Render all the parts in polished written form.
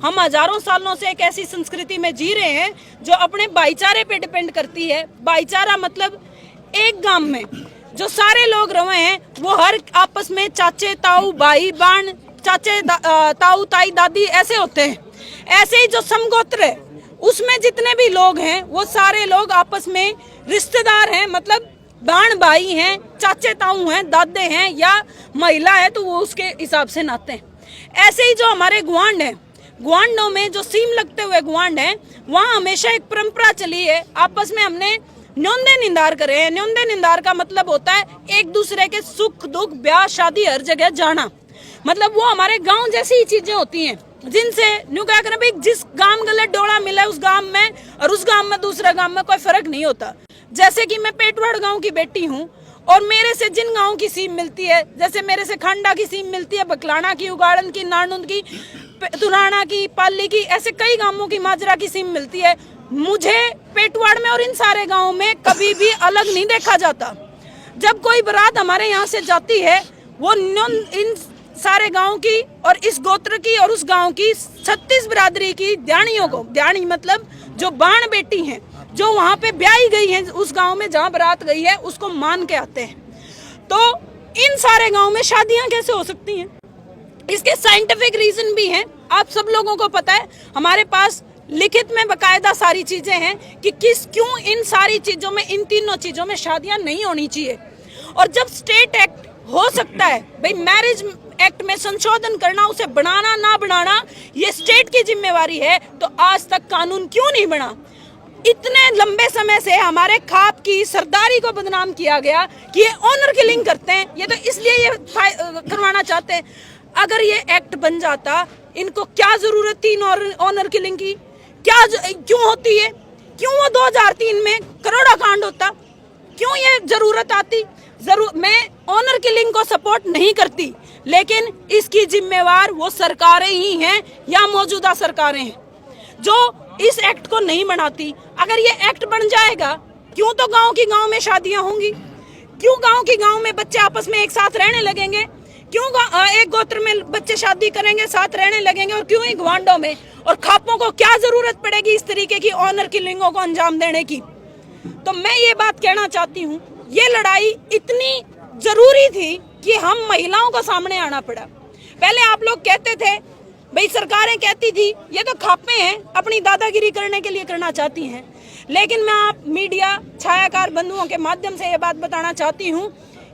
हम हजारों सालों से एक ऐसी संस्कृति में जी रहे हैं जो अपने भाईचारे पे डिपेंड करती है। भाईचारा मतलब एक गांव में जो सारे लोग रहे हैं वो हर आपस में चाचे ताऊ भाई बहन चाचे ताऊ ताई दादी ऐसे होते हैं। ऐसे ही जो समगोत्र है उसमें जितने भी लोग हैं वो सारे लोग आपस में रिश्तेदार हैं, मतलब बहन भाई हैं, चाचे ताऊ हैं, दादे हैं या महिला है तो वो उसके हिसाब से नाते हैं। ऐसे ही जो हमारे गुआंढ है, गुआंढों में जो सीम लगते हुए गुआंढ है वहाँ हमेशा एक परंपरा चली है, आपस में हमने न्योंदे निंदार करे हैं। न्योंदे निंदार का मतलब होता है एक दूसरे के सुख दुख ब्याह शादी हर जगह जाना, मतलब वो हमारे गांव जैसी ही चीजें होती हैं जिनसे न्यू क्या करें भाई, जिस गांव गलत डोला मिला उस गांव में और उस गांव में दूसरे गांव में कोई फर्क नहीं होता। जैसे कि मैं पेटवाड़ गांव की बेटी हूँ और मेरे से जिन गांव की सीम मिलती है, जैसे मेरे से खांडा की सीम मिलती है, बकलाना की, उगाड़न की, नारनुंद की, तुराना की, पाली की, ऐसे कई गांवों की माजरा की सीम मिलती है। मुझे पेटवाड़ में और इन सारे गाँव में कभी भी अलग नहीं देखा जाता। जब कोई बारात हमारे यहाँ से जाती है वो इन सारे गांव की और इस गोत्र की और उस गांव की 36 बिरादरी की ध्यानियों को, ध्यानी मतलब जो बाण बेटी हैं जो वहां पे ब्याही गई हैं उस गांव में जहां बारात गई है उसको मान के आते हैं। तो इन सारे गांव में शादियां कैसे हो सकती हैं? इसके साइंटिफिक रीजन भी हैं, आप सब लोगों को पता है। हमारे पास लिखित में बकायदा सारी चीजें हैं कि क्यों इन सारी चीजों में, इन तीनों चीजों में शादियां नहीं होनी चाहिए। और जब स्टेट एक्ट हो सकता है भाई, मैरिज एक्ट में संशोधन करना, उसे बनाना ना बनाना ये स्टेट की जिम्मेवारी है, तो आज तक कानून क्यों नहीं बना? इतने लंबे समय से हमारे खाप की सरदारी को बदनाम किया गया कि ये ऑनर किलिंग करते हैं, ये तो इसलिए ये करवाना चाहते हैं। अगर ये एक्ट बन जाता, इनको क्या जरूरत थी ऑनर किलिंग की? क्यों होती है? क्यों वो 2003 में करोड़ा कांड होता? क्यों ये जरूरत आती? मैं ऑनर किलिंग को सपोर्ट नहीं करती, लेकिन इसकी जिम्मेवार वो सरकारें ही हैं या मौजूदा सरकारें हैं जो इस एक्ट को नहीं बनाती। अगर ये एक्ट बन जाएगा, क्यों तो गांव की गांव में शादियां होंगी, क्यों गांव की गांव में बच्चे आपस में एक साथ रहने लगेंगे, क्यों एक गोत्र में बच्चे शादी करेंगे साथ रहने लगेंगे, और क्यों ही गुआंढों में। और खापों को क्या जरूरत पड़ेगी इस तरीके की ऑनर किलिंगों को अंजाम देने की? तो मैं ये बात कहना चाहती हूँ, ये लड़ाई इतनी जरूरी थी कि हम महिलाओं को सामने आना पड़ा। पहले आप लोग कहते थे भाई, सरकारें कहती थी ये तो खापे हैं, अपनी दादागिरी करने के लिए करना चाहती हैं। लेकिन मैं आप मीडिया छायाकार बंधुओं के माध्यम से ये बात बताना चाहती हूँ,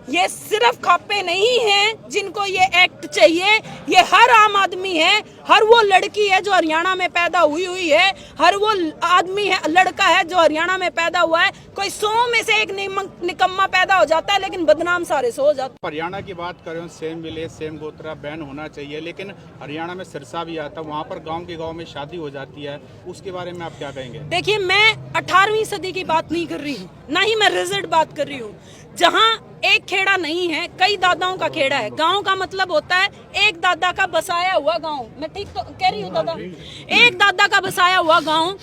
ये सिर्फ खापे नहीं हैं जिनको ये एक्ट चाहिए, ये हर आम आदमी है, हर वो लड़की है जो हरियाणा में पैदा हुई है, हर वो आदमी है, लड़का है जो हरियाणा में पैदा हुआ है। कोई 100 में से एक निकम्मा पैदा हो जाता है, लेकिन बदनाम सारे 100 हो जाते हैं। हरियाणा की बात करें, सेम विलेज सेम गोत्रा बैन होना चाहिए, लेकिन हरियाणा में सिरसा भी आता है, वहाँ पर गाँव के गाँव में शादी हो जाती है, उसके बारे में आप क्या कहेंगे? देखिए, मैं 18वीं सदी की बात नहीं कर रही हूँ, ना ही मैं रिजल्ट बात कर रही हूँ। जहाँ एक खेड़ा नहीं है, कई दादाओं का खेड़ा है। गांव का मतलब होता है एक दादा का बसाया हुआ गांव। मैं ठीक तो कह रही हूँ दादा? एक दादा का बसाया हुआ गांव,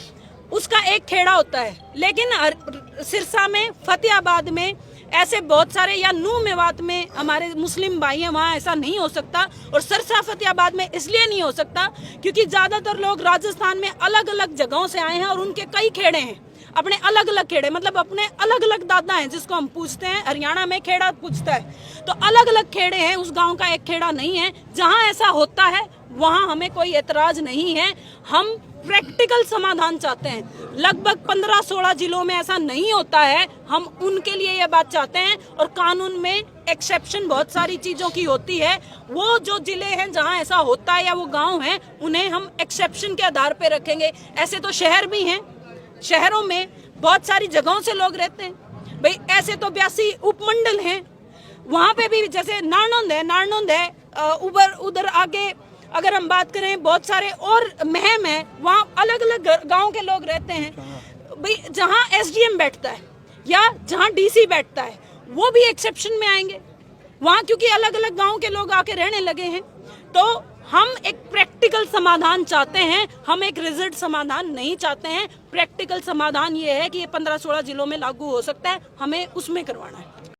उसका एक खेड़ा होता है। लेकिन सिरसा में, फतेहाबाद में ऐसे बहुत सारे, या नूह मेवात में हमारे मुस्लिम भाई हैं, वहाँ ऐसा नहीं हो सकता। और सिरसा फतेहाबाद में इसलिए नहीं हो सकता क्योंकि ज्यादातर लोग राजस्थान में अलग अलग जगहों से आए हैं और उनके कई खेड़े हैं, अपने अलग अलग खेड़े, मतलब अपने अलग अलग दादा हैं जिसको हम पूछते हैं। हरियाणा में खेड़ा पूछता है, तो अलग अलग खेड़े हैं, उस गांव का एक खेड़ा नहीं है। जहां ऐसा होता है वहां हमें कोई एतराज नहीं है। हम प्रैक्टिकल समाधान चाहते हैं। लगभग 15-16 जिलों में ऐसा नहीं होता है, हम उनके लिए ये बात चाहते हैं। और कानून में एक्सेप्शन बहुत सारी चीजों की होती है। वो जो जिले हैं जहां ऐसा होता है या वो गाँव है, उन्हें हम एक्सेप्शन के आधार पर रखेंगे। ऐसे तो शहर भी हैं, शहरों में बहुत सारी जगहों से लोग रहते हैं भाई। ऐसे तो 82 उपमंडल हैं, वहां पे भी जैसे नारनौंद है, उधर आगे अगर हम बात करें बहुत सारे और महम है, वहाँ अलग अलग गांव के लोग रहते हैं भाई। जहाँ SDM बैठता है या जहाँ DC बैठता है वो भी एक्सेप्शन में आएंगे वहाँ, क्योंकि अलग अलग गांव के लोग आके रहने लगे हैं। तो हम एक प्रैक्टिकल समाधान चाहते हैं, हम एक रिजल्ट समाधान नहीं चाहते हैं। प्रैक्टिकल समाधान ये है कि ये 15-16 जिलों में लागू हो सकता है, हमें उसमें करवाना है।